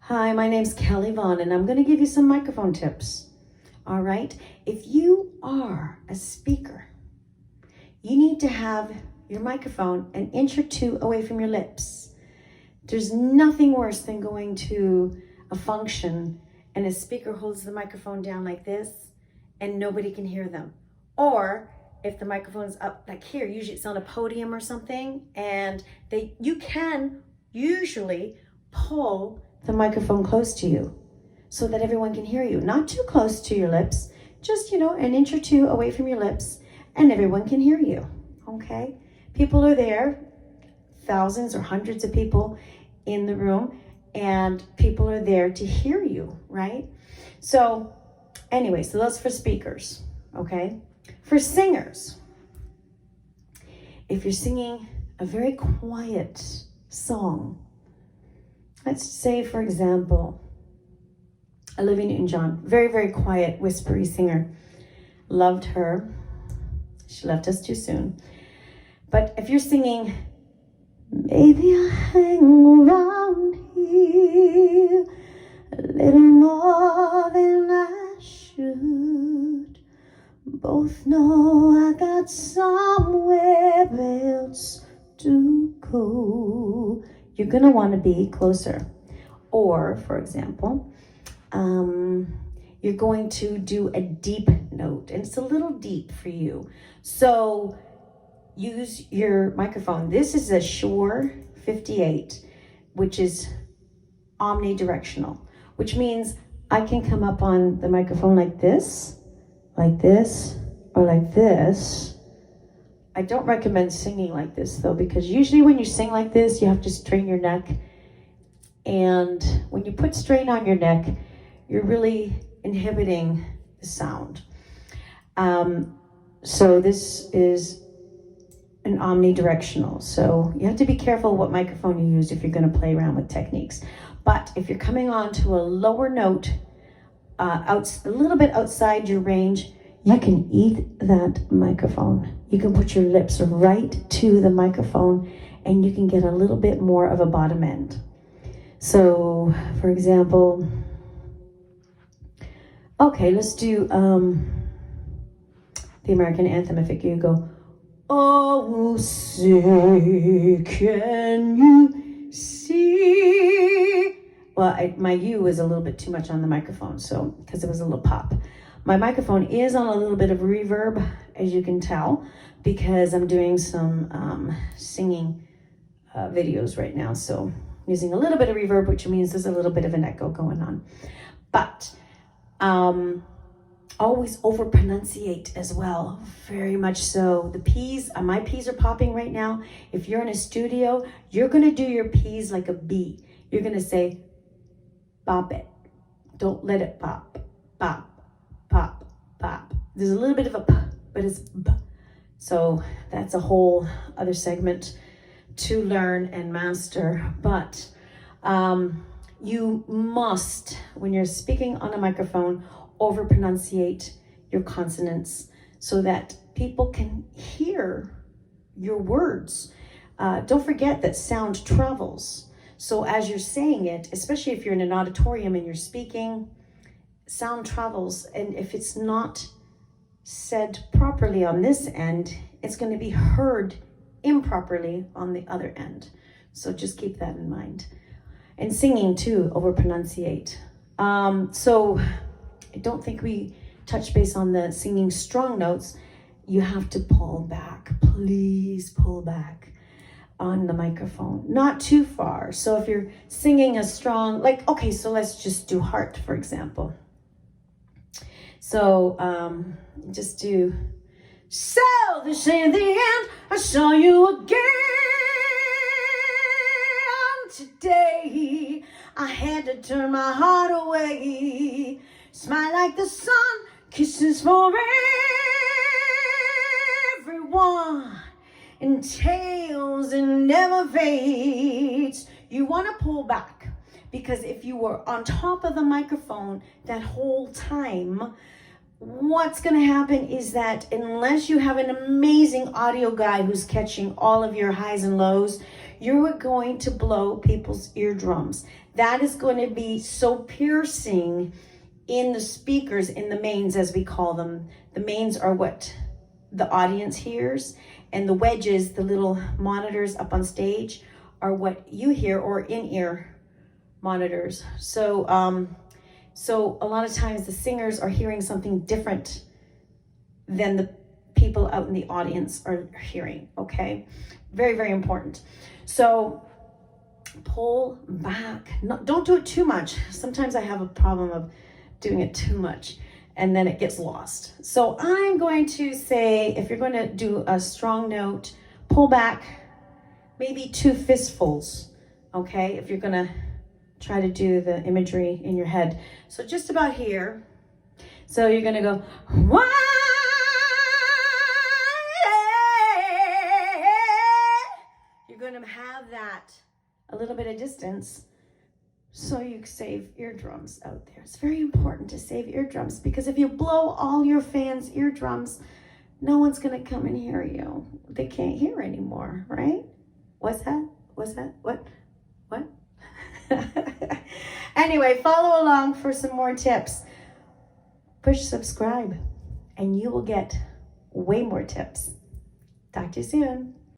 Hi, my name's Kelly Vohnn, and I'm going to give you some microphone tips. All right? If you are a speaker, you need to have your microphone an inch or two away from your lips. There's nothing worse than going to a function and a speaker holds the microphone down like this and nobody can hear them. Or if the microphone's up like here, usually it's on a podium or something, and you can usually pull the microphone close to you so that everyone can hear you. Not too close to your lips, just, an inch or two away from your lips, and everyone can hear you, okay? People are there, thousands or hundreds of people in the room, and people are there to hear you, right? So anyway, so that's for speakers, okay? For singers, if you're singing a very quiet song, let's say, for example, Olivia Newton-John, very, very quiet, whispery singer. Loved her. She left us too soon. But if you're singing, maybe I hang around here a little more than I should. Both know I got somewhere else to go. You're going to want to be closer. Or, for example, you're going to do a deep note, and it's a little deep for you. So use your microphone. This is a Shure 58, which is omnidirectional, which means I can come up on the microphone like this, or like this. I don't recommend singing like this though, because usually when you sing like this, you have to strain your neck. And when you put strain on your neck, you're really inhibiting the sound. So this is an omnidirectional. So you have to be careful what microphone you use if you're going to play around with techniques. But if you're coming on to a lower note, a little bit outside your range, you can eat that microphone. You can put your lips right to the microphone and you can get a little bit more of a bottom end. So, for example, okay, let's do the American anthem. If you go, oh, say, can you see? Well, my U was a little bit too much on the microphone, so because it was a little pop. My microphone is on a little bit of reverb, as you can tell, because I'm doing some singing videos right now. So using a little bit of reverb, which means there's a little bit of an echo going on. But always over-pronunciate as well, very much so. The P's, my P's are popping right now. If you're in a studio, you're going to do your P's like a B. You're going to say, bop it. Don't let it pop. Bop. Pop, pop. There's a little bit of a p, but it's b. So that's a whole other segment to learn and master. But you must, when you're speaking on a microphone, over-pronunciate your consonants so that people can hear your words. Don't forget that sound travels. So as you're saying it, especially if you're in an auditorium and you're speaking, sound travels, and if it's not said properly on this end, it's going to be heard improperly on the other end. So just keep that in mind. And singing too, over-pronunciate. So I don't think we touch base on the singing strong notes. You have to pull back. Please pull back on the microphone. Not too far. So if you're singing a strong, okay, so let's just do heart, for example. So just do, so this ain't the end, I saw you again today. I had to turn my heart away. Smile like the sun, kisses for everyone, and tales and never fades. You want to pull back, because if you were on top of the microphone that whole time, what's going to happen is that unless you have an amazing audio guy who's catching all of your highs and lows, You are going to blow people's eardrums. That is going to be so piercing in the speakers, in the mains as we call them. The mains are what the audience hears, and the wedges, the little monitors up on stage, are what you hear, or in-ear monitors. So a lot of times the singers are hearing something different than the people out in the audience are hearing, okay? Very, very important. So pull back. No, don't do it too much. Sometimes I have a problem of doing it too much, and then it gets lost. So I'm going to say, if you're going to do a strong note, pull back maybe 2 fistfuls, okay? If you're going to try to do the imagery in your head. So just about here. So you're going to go, why? You're going to have that a little bit of distance, so you save eardrums out there. It's very important to save eardrums, because if you blow all your fans' eardrums, no one's going to come and hear you. They can't hear anymore, right? What's that? What? Anyway, follow along for some more tips. Push subscribe, and you will get way more tips. Talk to you soon.